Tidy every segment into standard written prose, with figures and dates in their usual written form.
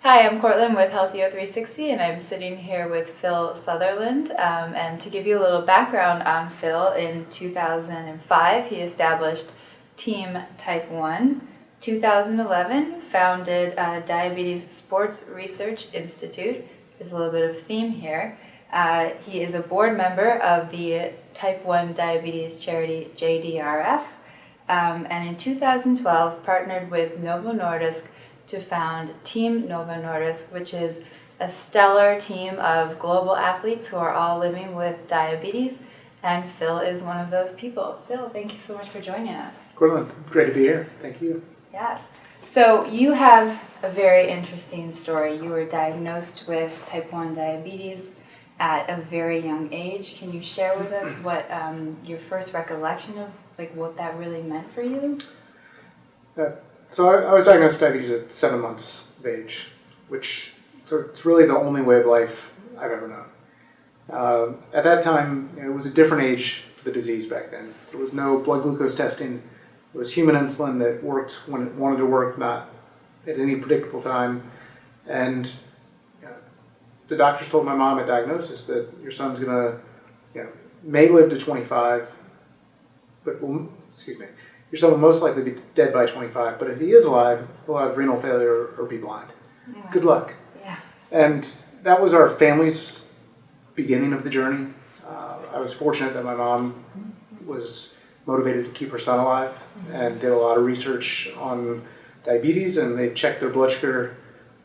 Hi, I'm Courtland with h360, and I'm sitting here with Phil Southerland. And to give you a little background on Phil, in 2005, he established Team Type 1. 2011, founded Diabetes Sports Research Institute. There's a little bit of theme here. He is a board member of the Type 1 Diabetes charity JDRF. And in 2012, partnered with Novo Nordisk to found Team Novo Nordisk, which is a stellar team of global athletes who are all living with diabetes, and Phil is one of those people. Phil, thank you so much for joining us. Courtland, great to be here. Thank you. Yes. So you have a very interesting story. You were diagnosed with type 1 diabetes at a very young age. Can you share with us what your first recollection of what that really meant for you? So I was diagnosed with diabetes at 7 months of age, it's really the only way of life I've ever known. At that time, it was a different age for the disease back then. There was no blood glucose testing. It was human insulin that worked when it wanted to work, not at any predictable time. And the doctors told my mom at diagnosis that your son's going to, may live to 25, but your son will most likely be dead by 25, but if he is alive, he'll have renal failure or be blind. Yeah. Good luck. Yeah. And that was our family's beginning of the journey. I was fortunate that my mom was motivated to keep her son alive and did a lot of research on diabetes, and they checked their blood sugar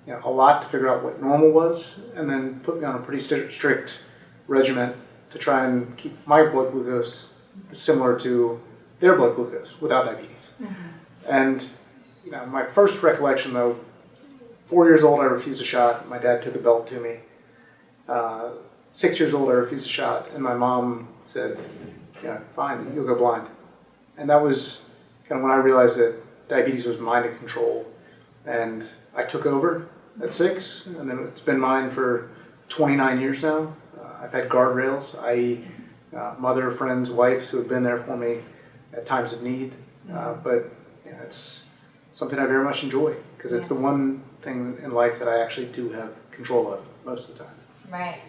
a lot to figure out what normal was, and then put me on a pretty strict regimen to try and keep my blood glucose similar to their blood glucose without diabetes. Mm-hmm. And my first recollection though, 4 years old I refused a shot. My dad took a belt to me. 6 years old I refused a shot, and my mom said, fine, you'll go blind. And that was kind of when I realized that diabetes was mine to control. And I took over at 6, and then it's been mine for 29 years now. I've had guardrails, i.e. Mother, friends, wives who have been there for me at times of need, but it's something I very much enjoy because it's the one thing in life that I actually do have control of most of the time. Right.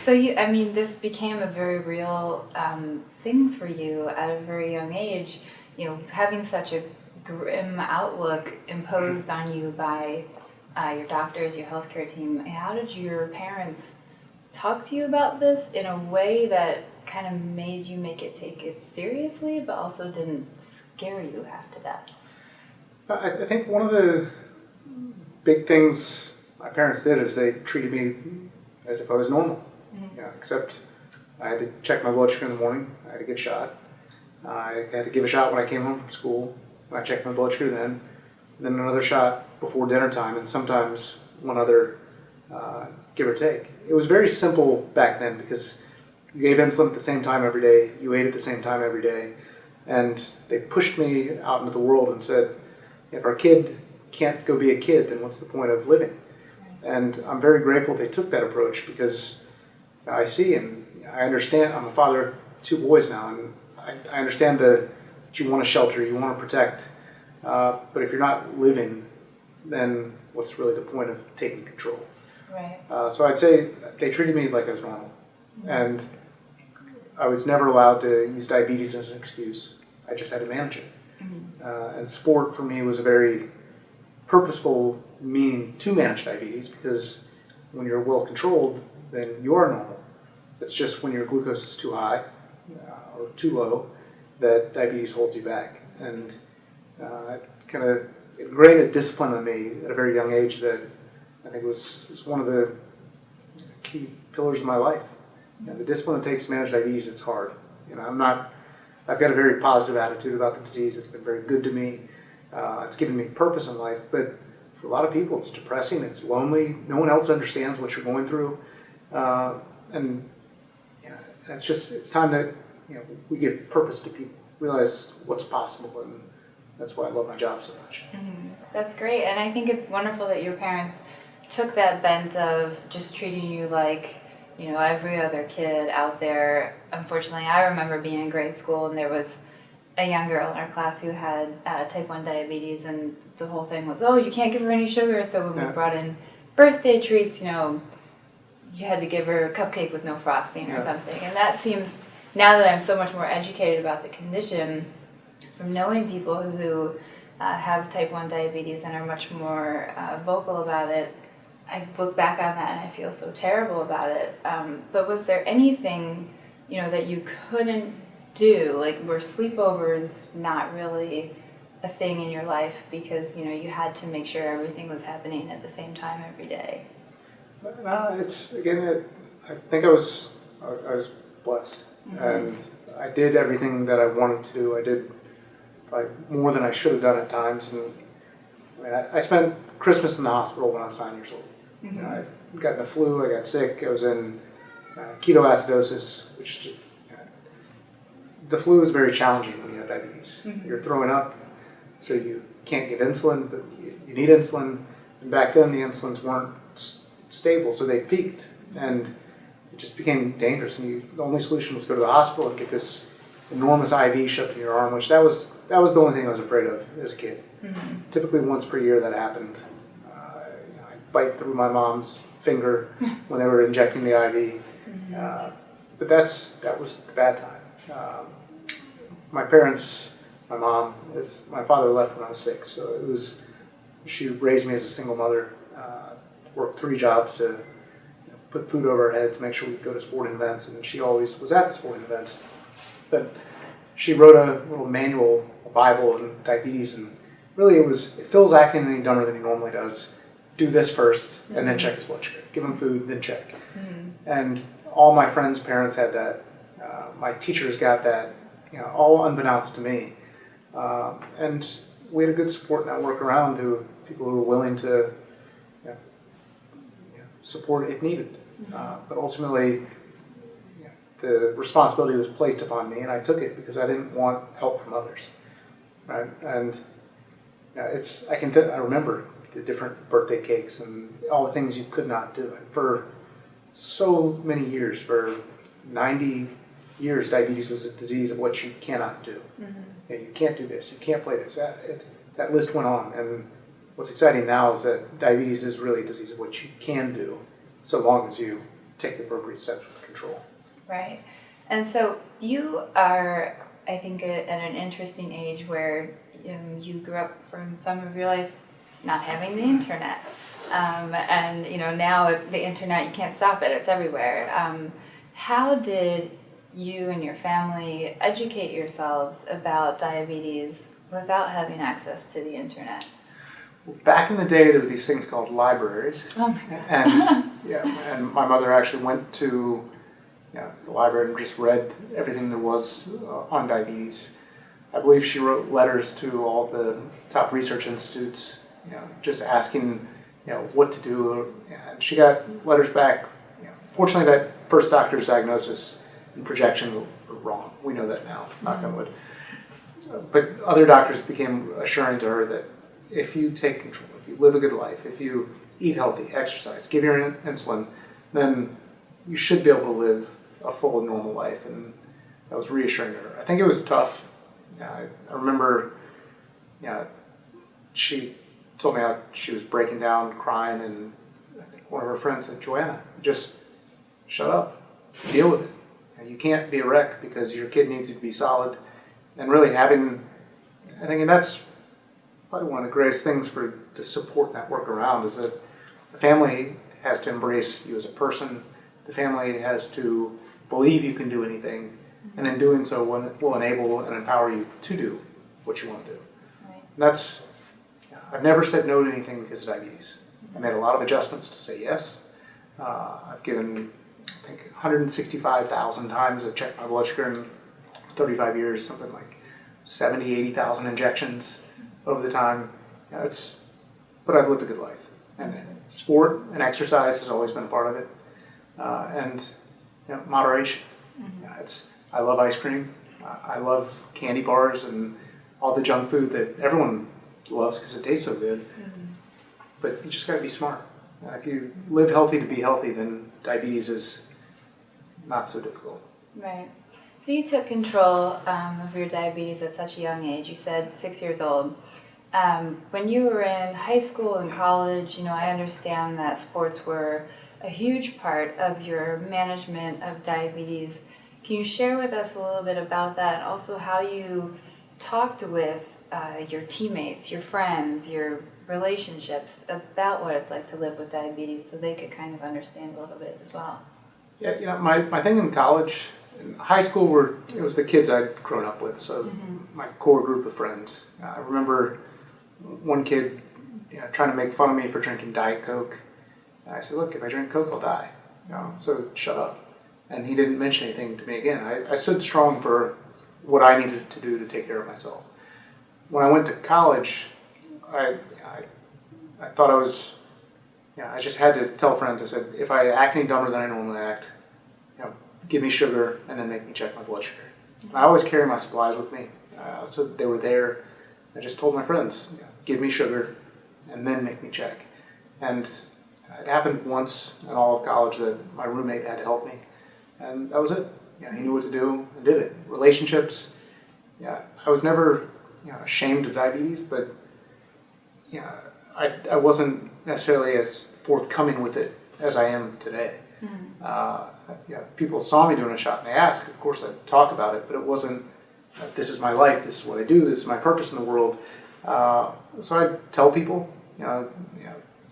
So this became a very real thing for you at a very young age. Having such a grim outlook imposed on you by your doctors, your healthcare team. How did your parents talk to you about this in a way that kind of made you take it seriously, but also didn't scare you half to death? I think one of the big things my parents did is they treated me as if I was normal. Mm-hmm. Except I had to check my blood sugar in the morning. I had to get a shot. I had to give a shot when I came home from school. I checked my blood sugar then. And then another shot before dinner time, and sometimes one other, give or take. It was very simple back then because you gave insulin at the same time every day, you ate at the same time every day, and they pushed me out into the world and said, if our kid can't go be a kid, then what's the point of living? And I'm very grateful they took that approach because I see and I understand. I'm a father of 2 boys now, and I understand that you want to shelter, you want to protect, but if you're not living, then what's really the point of taking control? Right. So I'd say they treated me like I was normal. And I was never allowed to use diabetes as an excuse. I just had to manage it. Mm-hmm. And sport for me was a very purposeful mean to manage diabetes because when you're well controlled, then you are normal. It's just when your glucose is too high or too low that diabetes holds you back. And it kind of ingrained a discipline in me at a very young age that I think was one of the key pillars of my life. And the discipline it takes to manage diabetes, it's hard. I've got a very positive attitude about the disease. It's been very good to me. It's given me purpose in life. But for a lot of people, it's depressing. It's lonely. No one else understands what you're going through. It's time that we give purpose to people, realize what's possible, and that's why I love my job so much. Mm-hmm. That's great, and I think it's wonderful that your parents took that bent of just treating you like every other kid out there. Unfortunately, I remember being in grade school and there was a young girl in our class who had type 1 diabetes, and the whole thing was, oh, you can't give her any sugar. So when we brought in birthday treats, you know, you had to give her a cupcake with no frosting or Yeah. something. And that seems, now that I'm so much more educated about the condition, from knowing people who have type 1 diabetes and are much more vocal about it, I look back on that and I feel so terrible about it. But was there anything, you know, that you couldn't do? Like, were sleepovers not really a thing in your life because, you know, you had to make sure everything was happening at the same time every day? No, it's, again, I think I was blessed. Mm-hmm. And I did everything that I wanted to do. I did probably more than I should have done at times. And I mean, I spent Christmas in the hospital when I was 9 years old. Mm-hmm. You know, I got the flu, I got sick, I was in ketoacidosis, which is just, the flu is very challenging when you have diabetes. Mm-hmm. You're throwing up, so you can't get insulin, but you need insulin. And back then, the insulins weren't stable, so they peaked, and it just became dangerous. And the only solution was go to the hospital and get this enormous IV shoved in your arm, which that was the only thing I was afraid of as a kid. Mm-hmm. Typically, once per year that happened. I'd bite through my mom's finger when they were injecting the IV. Mm-hmm. But that was the bad time. My parents, my mom, my father left when I was 6, so she raised me as a single mother, worked 3 jobs to put food over our heads, make sure we could go to sporting events, and she always was at the sporting events. But she wrote a little manual, a Bible on diabetes, and really if Phil's acting any dumber than he normally does, do this first, and then check his blood sugar. Give him food, then check. Mm-hmm. And all my friends' parents had that. My teachers got that, all unbeknownst to me. And we had a good support network around people who were willing to support if needed. But ultimately, the responsibility was placed upon me, and I took it because I didn't want help from others. Right? And I remember the different birthday cakes and all the things you could not do. And for so many years, for 90 years, diabetes was a disease of what you cannot do. Mm-hmm. You can't do this, you can't play this. That list went on. And what's exciting now is that diabetes is really a disease of what you can do, so long as you take the appropriate steps with control. Right. And so you are, I think, at an interesting age where you grew up from some of your life not having the internet. And, now the internet, you can't stop it. It's everywhere. How did you and your family educate yourselves about diabetes without having access to the internet? Well, back in the day, there were these things called libraries. Oh my God. And my mother actually went to the library and just read everything there was on diabetes. I believe she wrote letters to all the top research institutes, just asking, what to do. And she got letters back. Fortunately, that first doctor's diagnosis and projection were wrong. We know that now, knock on wood. But other doctors became assuring to her that if you take control, if you live a good life, if you eat healthy, exercise, give your insulin, then you should be able to live a full and normal life. And that was reassuring to her. I think it was tough. I remember, she told me how she was breaking down, crying, and I think one of her friends said, "Joanna, just shut up, deal with it. You can't be a wreck because your kid needs you to be solid." And really I think that's probably one of the greatest things for the support network around is that the family has to embrace you as a person. The family has to believe you can do anything, and in doing so will enable and empower you to do what you want to do. Right. And I've never said no to anything because of diabetes. I made a lot of adjustments to say yes. I've given, I think, 165,000 times I've checked my blood sugar in 35 years, something like 70, 80,000 injections over the time. But I've lived a good life. And sport and exercise has always been a part of it. And moderation. Mm-hmm. I love ice cream. I love candy bars and all the junk food that everyone loves because it tastes so good. Mm-hmm. But you just got to be smart. If you live healthy to be healthy, then diabetes is not so difficult. Right. So you took control of your diabetes at such a young age. You said 6 years old. When you were in high school and college, I understand that sports were a huge part of your management of diabetes. Can you share with us a little bit about that, and also how you talked with your teammates, your friends, your relationships about what it's like to live with diabetes, so they could kind of understand a little bit as well? Yeah, my thing in college, in high school, it was the kids I'd grown up with, so my core group of friends. I remember one kid trying to make fun of me for drinking Diet Coke. And I said, look, if I drink Coke, I'll die. So shut up. And he didn't mention anything to me again. I stood strong for what I needed to do to take care of myself. When I went to college, I thought I was, I just had to tell friends, I said, if I act any dumber than I normally act, give me sugar and then make me check my blood sugar. And I always carry my supplies with me, so they were there. I just told my friends, give me sugar and then make me check. And it happened once in all of college that my roommate had to help me. And that was it. He knew what to do and did it. Relationships, I was never ashamed of diabetes, but I wasn't necessarily as forthcoming with it as I am today. If people saw me doing a shot and they asked, of course I'd talk about it, but it wasn't, this is my life, this is what I do, this is my purpose in the world. So I'd tell people,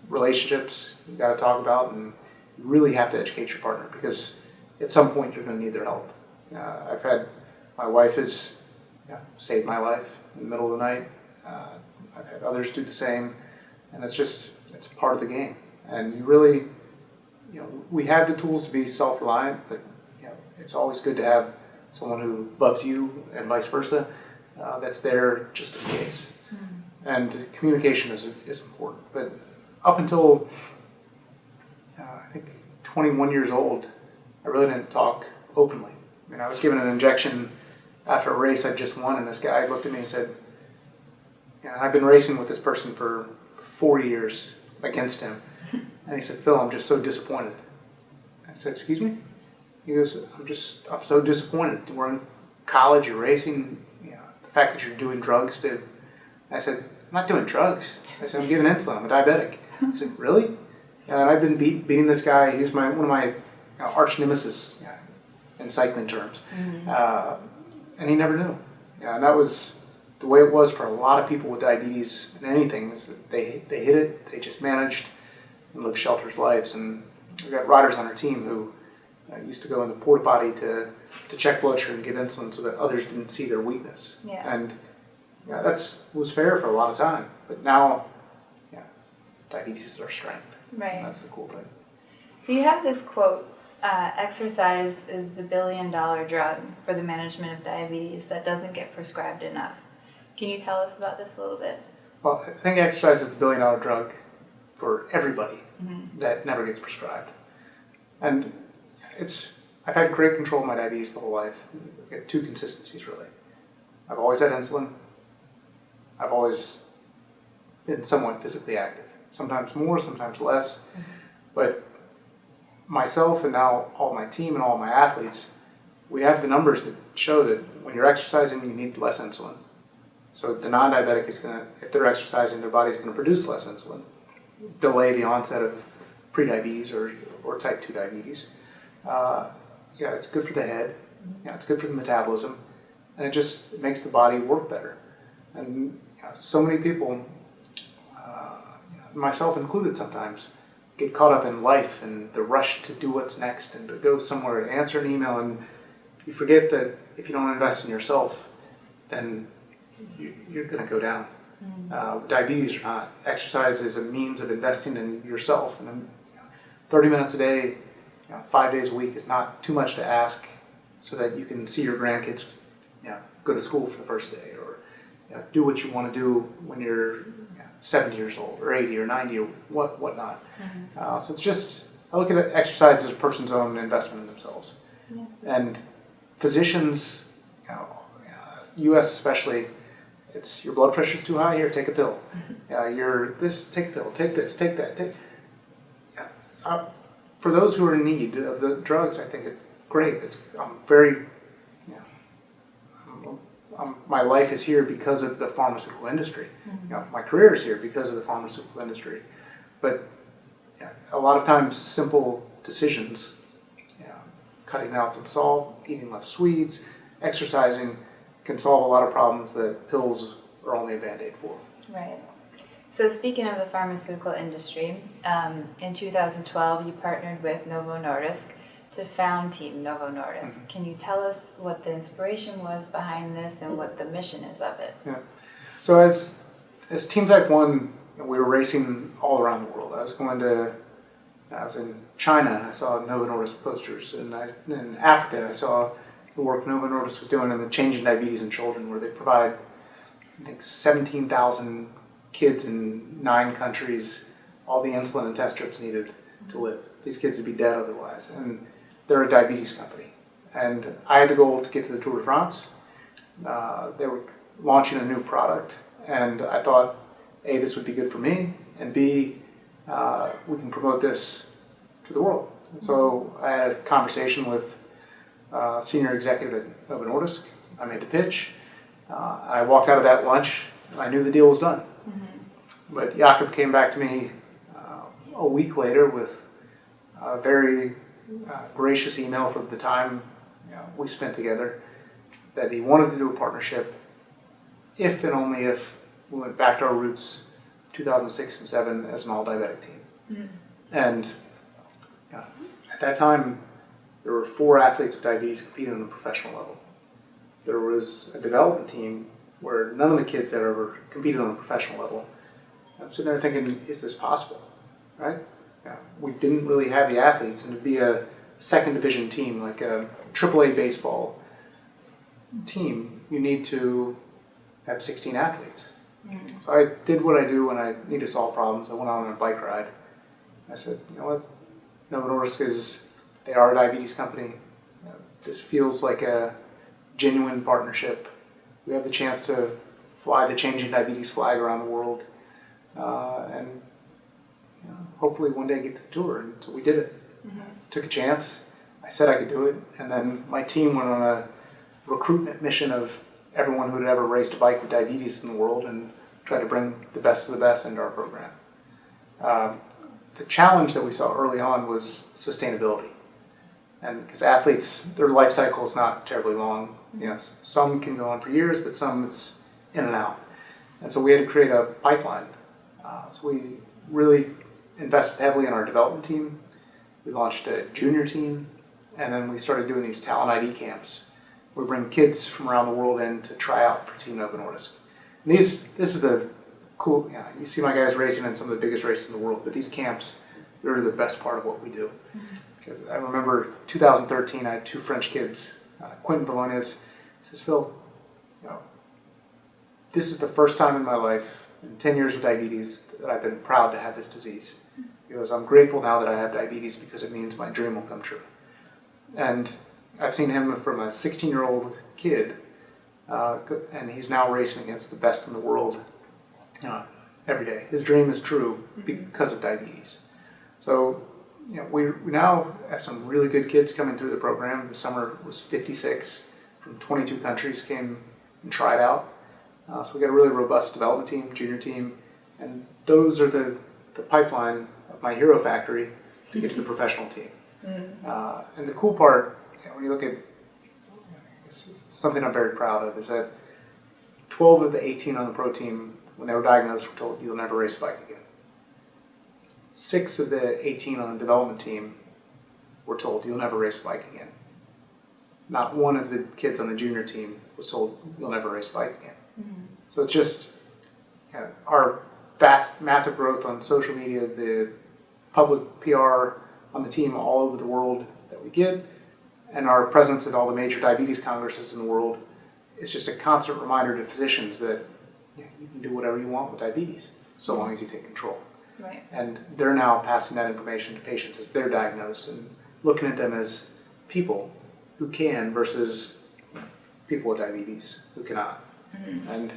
relationships you got to talk about, and you really have to educate your partner, because at some point you're going to need their help. My wife has saved my life in the middle of the night. I've had others do the same, and it's part of the game. And you really, we have the tools to be self-reliant, but it's always good to have someone who loves you and vice versa, that's there just in case. And communication is important. But up until I think 21 years old, I really didn't talk openly. I was given an injection after a race I'd just won, and this guy looked at me and said, I've been racing with this person for 4 years against him. And he said, Phil, I'm just so disappointed. I said, excuse me? He goes, I'm so disappointed. We're in college, you're racing, the fact that you're doing drugs. I said, I'm not doing drugs. I said, I'm giving insulin, I'm a diabetic. He said, really? And I've been beating this guy. He's one of my arch nemesis in cycling terms. And he never knew. And that was the way it was for a lot of people with diabetes and anything, is that they hit it, they just managed and lived sheltered lives. And we've got riders on our team who used to go in the porta potty to check blood sugar and give insulin so that others didn't see their weakness. And that was fair for a lot of time. But now, diabetes is our strength. Right. And that's the cool thing. So you have this quote, exercise is the $1 billion drug for the management of diabetes that doesn't get prescribed enough. Can you tell us about this a little bit? Well, I think exercise is the $1 billion drug for everybody that never gets prescribed. And I've had great control of my diabetes the whole life. I've got two consistencies, really. I've always had insulin. I've always been somewhat physically active. Sometimes more, sometimes less. But myself and now all my team and all my athletes, we have the numbers that show that when you're exercising, you need less insulin. So the non-diabetic is going to, if they're exercising, their body's going to produce less insulin, delay the onset of prediabetes or type 2 diabetes. It's good for the head. It's good for the metabolism, and it just makes the body work better. And so many people, myself included sometimes, get caught up in life and the rush to do what's next and to go somewhere and answer an email, and you forget that if you don't invest in yourself, then you're going to go down. Diabetes or not, exercise is a means of investing in yourself. And 30 minutes a day, 5 days a week is not too much to ask, so that you can see your grandkids go to school for the first day, or do what you want to do when you're 70 years old or 80 or 90 or whatnot. So it's just, I look at exercise as a person's own investment in themselves. And physicians, U.S. especially, it's your blood pressure's too high, here, take a pill. Take a pill, take this, take that. For those who are in need of the drugs, I think it's great. I'm my life is here because of the pharmaceutical industry. My career is here because of the pharmaceutical industry. But a lot of times, simple decisions, cutting out some salt, eating less sweets, exercising, can solve a lot of problems that pills are only a Band-Aid for. Right. So speaking of the pharmaceutical industry, in 2012 you partnered with Novo Nordisk to found Team Novo Nordisk. Can you tell us what the inspiration was behind this and what the mission is of it? Yeah. So as Team Type 1, we were racing all around the world. I was in China, I saw Novo Nordisk posters, and in Africa I saw the work Novo Nordisk was doing in the changing diabetes in children, where they provide, I think, 17,000 kids in 9 countries all the insulin and test strips needed to live. These kids would be dead otherwise, and they're a diabetes company. And I had the goal to get to the Tour de France. They were launching a new product, and I thought, A, this would be good for me, and B, we can promote this to the world. And so I had a conversation with a senior executive at Novo Nordisk. I made the pitch. I walked out of that lunch, and I knew the deal was done. But Jakob came back to me a week later with a very gracious email from the time we spent together, that he wanted to do a partnership if and only if we went back to our roots 2006 and 2007 as an all-diabetic team. And at that time, there were 4 athletes with diabetes competing on a professional level. There was a development team where none of the kids had ever competed on a professional level. I'm sitting there thinking, is this possible, right? We didn't really have the athletes, and to be a second division team, like a AAA baseball team, you need to have 16 athletes. So I did what I do when I need to solve problems. I went out on a bike ride. I said, you know what, Novo Nordisk they are a diabetes company. This feels like a genuine partnership. We have the chance to fly the changing diabetes flag around the world, and hopefully one day get to the tour. And so we did it. Took a chance. I said I could do it, and then my team went on a recruitment mission of everyone who had ever raced a bike with diabetes in the world, and tried to bring the best of the best into our program. The challenge that we saw early on was sustainability. And because athletes, their life cycle is not terribly long. Some can go on for years, but some it's in and out. And so we had to create a pipeline. So we really invested heavily in our development team. We launched a junior team, and then we started doing these talent ID camps. We bring kids from around the world in to try out for Team Novo Nordisk. And this is the cool, you see my guys racing in some of the biggest races in the world, but these camps, they're really the best part of what we do. Because I remember 2013, I had 2 French kids, Quentin Bologna's, says, Phil, this is the first time in my life, in 10 years of diabetes, that I've been proud to have this disease. He goes, I'm grateful now that I have diabetes because it means my dream will come true. And I've seen him from a 16-year-old kid, and he's now racing against the best in the world every day. His dream is true because of diabetes. So we now have some really good kids coming through the program. This summer was 56 from 22 countries came and tried out. So we got a really robust development team, junior team, and those are the pipeline of my hero factory to get to the professional team. And the cool part, when you look at something I'm very proud of, is that 12 of the 18 on the pro team, when they were diagnosed, were told, you'll never race a bike again. 6 of the 18 on the development team were told, you'll never race a bike again. Not one of the kids on the junior team was told, you'll never race a bike again. So it's just our massive growth on social media, the public PR on the team all over the world that we get, and our presence at all the major diabetes congresses in the world. It's just a constant reminder to physicians that you can do whatever you want with diabetes, so long as you take control. Right. And they're now passing that information to patients as they're diagnosed and looking at them as people who can versus people with diabetes who cannot. And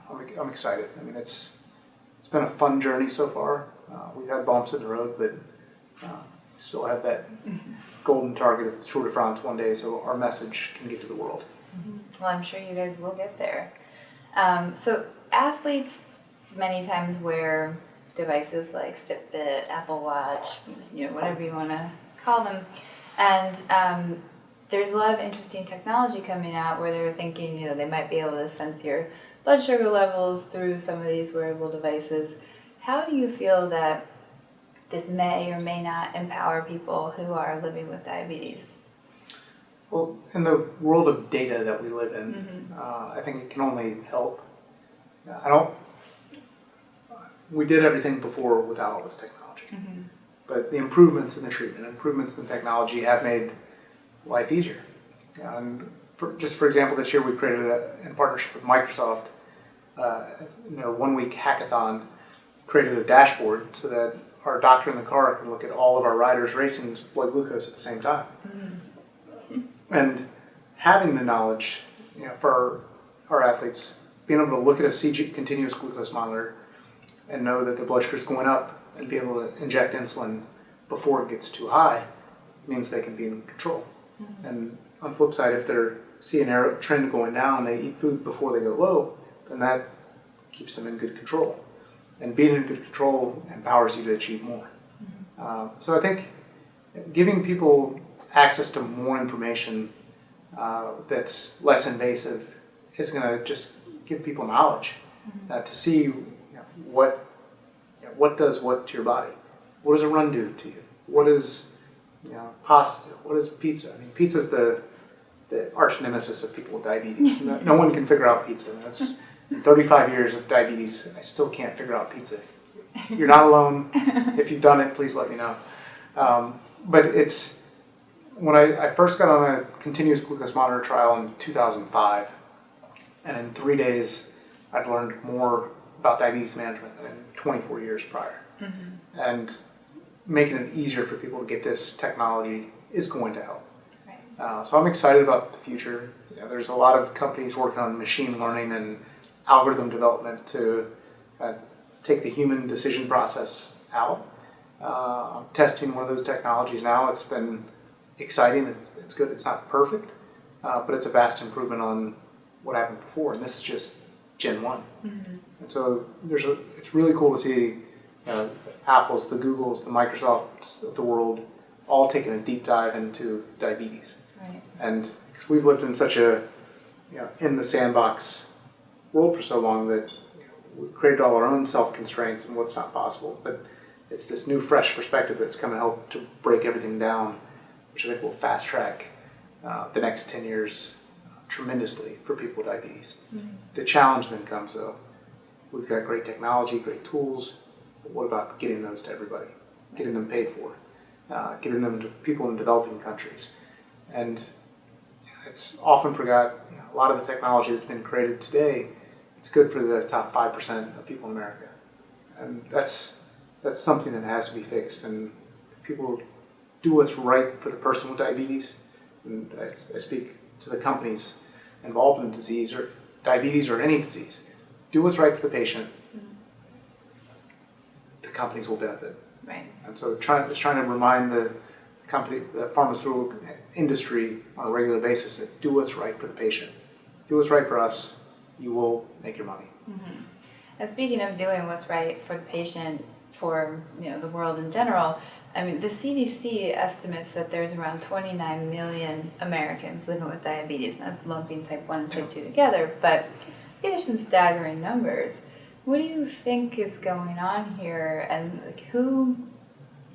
I'm excited. I mean, it's been a fun journey so far. We've had bumps in the road, but still have that golden target of the Tour de France one day, so our message can get to the world. Well, I'm sure you guys will get there. So athletes many times wear devices like Fitbit, Apple Watch, whatever you want to call them. And there's a lot of interesting technology coming out where they're thinking, they might be able to sense your blood sugar levels through some of these wearable devices. How do you feel that this may or may not empower people who are living with diabetes? Well, in the world of data that we live in, I think it can only help. We did everything before without all this technology. But the improvements in the treatment, improvements in the technology have made life easier. And for example, this year we created, in partnership with Microsoft, in their 1-week hackathon, created a dashboard so that our doctor in the car can look at all of our riders' racing's blood glucose at the same time. And having the knowledge, for our athletes, being able to look at a continuous glucose monitor and know that the blood sugar is going up and be able to inject insulin before it gets too high means they can be in control. And on the flip side, if they're seeing a trend going down, they eat food before they go low, then that keeps them in good control. And being in good control empowers you to achieve more. So I think giving people access to more information that's less invasive is going to just give people knowledge to see what does what to your body. What does a run do to you? What is pasta? What is pizza? I mean, pizza is the arch nemesis of people with diabetes. No one can figure out pizza. That's 35 years of diabetes. I still can't figure out pizza. You're not alone. If you've done it, please let me know. But it's when I first got on a continuous glucose monitor trial in 2005, and in 3 days, I'd learned more about diabetes management than in 24 years prior. And making it easier for people to get this technology is going to help. So I'm excited about the future. There's a lot of companies working on machine learning and algorithm development to take the human decision process out. I'm testing one of those technologies now. It's been exciting. It's good. It's not perfect, but it's a vast improvement on what happened before. And this is just Gen 1. And so it's really cool to see Apple's, the Googles, the Microsofts of the world all taking a deep dive into diabetes. And because we've lived in such a in the sandbox world for so long that we've created all our own self-constraints and what's not possible. But it's this new, fresh perspective that's going to help to break everything down, which I think will fast track the next 10 years tremendously for people with diabetes. The challenge then comes, though. We've got great technology, great tools, but what about getting those to everybody? Getting them paid for, getting them to people in developing countries. And it's often forgot, a lot of the technology that's been created today, it's good for the top 5% of people in America. And that's something that has to be fixed. And if people do what's right for the person with diabetes, and I speak to the companies involved in disease or diabetes or any disease, do what's right for the patient, the companies will benefit. And so just trying to remind the pharmaceutical industry on a regular basis that do what's right for the patient. Do what's right for us, you will make your money. And speaking of doing what's right for the patient, for the world in general, I mean, the CDC estimates that there's around 29 million Americans living with diabetes, and that's lumping type 1 and type 2 together, but these are some staggering numbers. What do you think is going on here, and who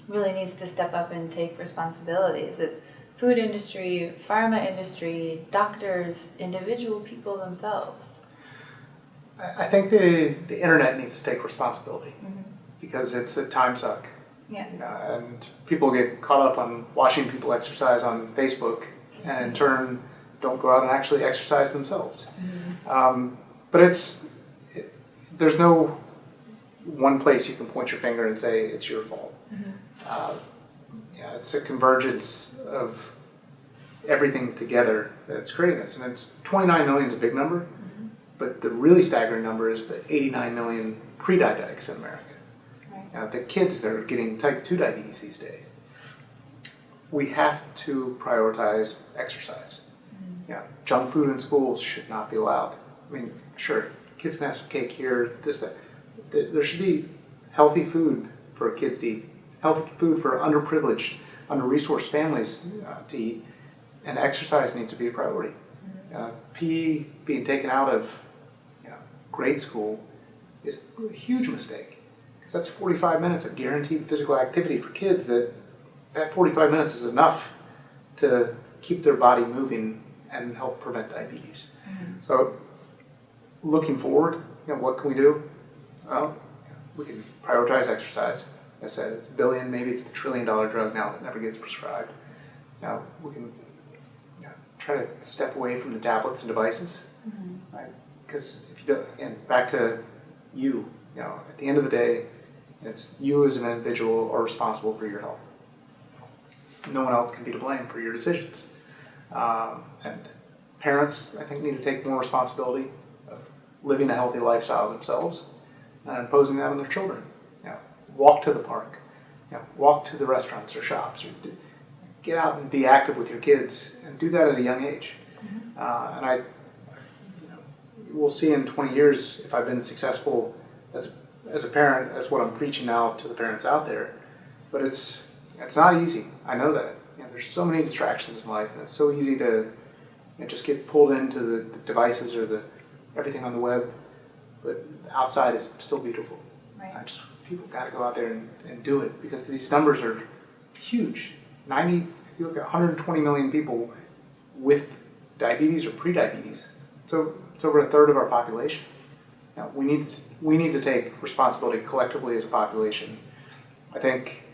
really needs to step up and take responsibility? Is it food industry, pharma industry, doctors, individual people themselves? I think the internet needs to take responsibility because it's a time suck. And people get caught up on watching people exercise on Facebook and in turn don't go out and actually exercise themselves. But there's no one place you can point your finger and say it's your fault. It's a convergence of everything together that's creating this. And 29 million is a big number, but the really staggering number is the 89 million pre-diabetics in America. The kids that are getting type 2 diabetes these days. We have to prioritize exercise. Junk food in schools should not be allowed. I mean, sure, kids can have some cake here, this, that. There should be healthy food for kids to eat, healthy food for underprivileged, under-resourced families to eat, and exercise needs to be a priority. PE being taken out of grade school is a huge mistake, because that's 45 minutes of guaranteed physical activity for kids. That 45 minutes is enough to keep their body moving and help prevent diabetes. So looking forward, what can we do? Well, we can prioritize exercise. Like I said, it's $1 billion, maybe it's the $1 trillion drug now that never gets prescribed. Now we can try to step away from the tablets and devices, right? Because if you don't, and back to you, at the end of the day, it's you as an individual are responsible for your health. No one else can be to blame for your decisions. And parents, I think, need to take more responsibility of living a healthy lifestyle themselves and imposing that on their children. Walk to the park, walk to the restaurants or shops, or get out and be active with your kids, and do that at a young age. And we'll see in 20 years if I've been successful as a parent, as what I'm preaching now to the parents out there. But it's not easy. I know that. There's so many distractions in life, and it's so easy to just get pulled into the devices or everything on the web. But outside is still beautiful. Right. People got to go out there and do it, because these numbers are huge. You look at 120 million people with diabetes or pre-diabetes. So it's over a third of our population. Now, we need to take responsibility collectively as a population. I think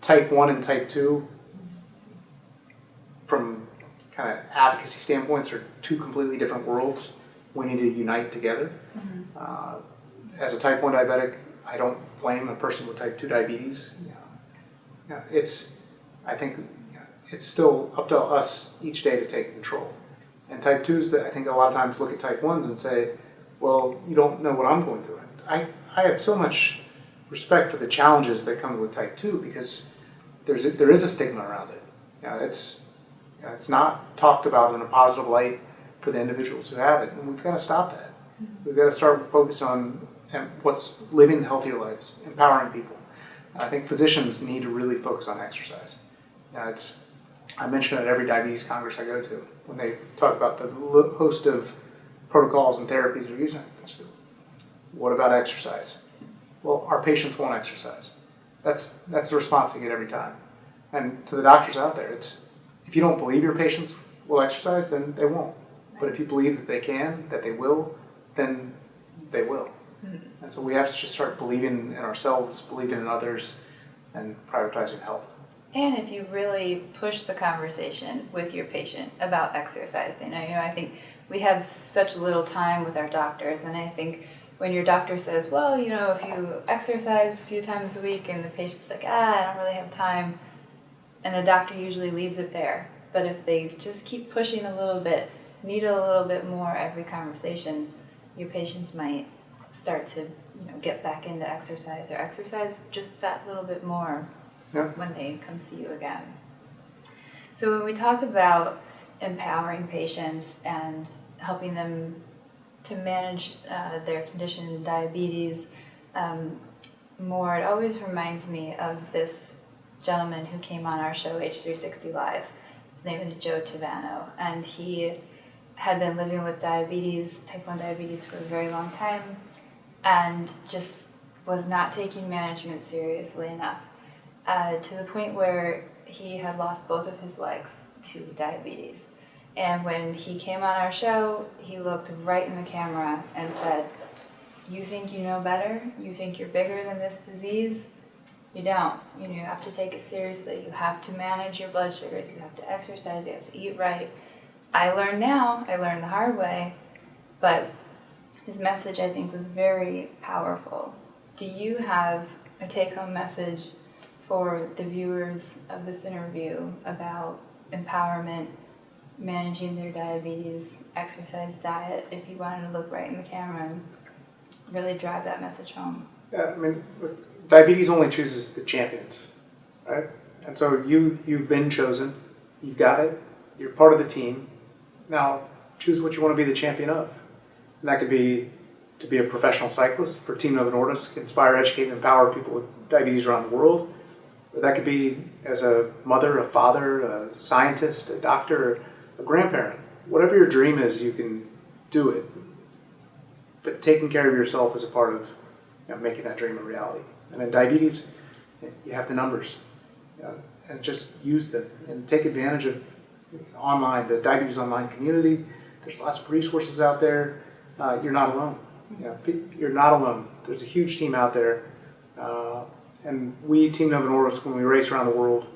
type 1 and type 2, from kind of advocacy standpoints, are two completely different worlds. We need to unite together. As a type 1 diabetic, I don't blame a person with type 2 diabetes. I think it's still up to us each day to take control. And type 2s, that I think a lot of times look at type 1s and say, well, you don't know what I'm going through. I have so much respect for the challenges that come with type 2, because there is a stigma around it. It's not talked about in a positive light for the individuals who have it, and we've got to stop that. We've got to start focusing on what's living healthier lives, empowering people. I think physicians need to really focus on exercise. I mention it at every diabetes congress I go to, when they talk about the host of protocols and therapies they're using. What about exercise? Well, our patients won't exercise. That's the response they get every time. And to the doctors out there, if you don't believe your patients will exercise, then they won't. But if you believe that they can, that they will, then they will. And so we have to just start believing in ourselves, believing in others, and prioritizing health. And if you really push the conversation with your patient about exercising, I think we have such little time with our doctors, and I think when your doctor says, well, if you exercise a few times a week, and the patient's like, I don't really have time, and the doctor usually leaves it there. But if they just keep pushing a little bit, need a little bit more every conversation, your patients might start to get back into exercise, or exercise just that little bit more when they come see you again. So when we talk about empowering patients and helping them to manage their condition, diabetes, more, it always reminds me of this gentleman who came on our show, H360 Live. His name is Joe Tavano, and he had been living with diabetes, type 1 diabetes, for a very long time, and just was not taking management seriously enough, to the point where he had lost both of his legs to diabetes. And when he came on our show, he looked right in the camera and said, you think you know better? You think you're bigger than this disease? You don't. You have to take it seriously. You have to manage your blood sugars. You have to exercise. You have to eat right. I learned the hard way, but his message, I think, was very powerful. Do you have a take-home message for the viewers of this interview about empowerment, managing their diabetes, exercise, diet, if you wanted to look right in the camera and really drive that message home? Yeah, look, diabetes only chooses the champions, right? And so you've been chosen, you've got it, you're part of the team. Now, choose what you want to be the champion of. And that could be to be a professional cyclist for Team Novo Nordisk, inspire, educate, and empower people with diabetes around the world. Or that could be as a mother, a father, a scientist, a doctor, a grandparent. Whatever your dream is, you can do it. But taking care of yourself is a part of making that dream a reality. And in diabetes, you have the numbers. And just use them and take advantage of online, the diabetes online community. There's lots of resources out there. You're not alone. You're not alone. There's a huge team out there. And we, Team Novo Nordisk, when we race around the world,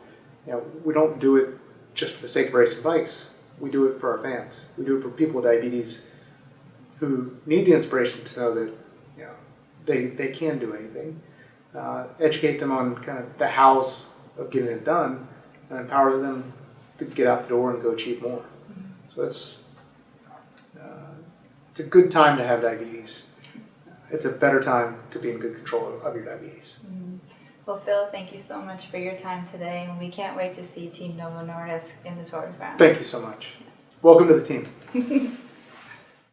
we don't do it just for the sake of racing bikes. We do it for our fans. We do it for people with diabetes who need the inspiration to know that they can do anything. Educate them on kind of the hows of getting it done, and empower them to get out the door and go achieve more. So it's a good time to have diabetes. It's a better time to be in good control of your diabetes. Well, Phil, thank you so much for your time today, and we can't wait to see Team Novo Nordisk in the Tour de France. Thank you so much. Welcome to the team.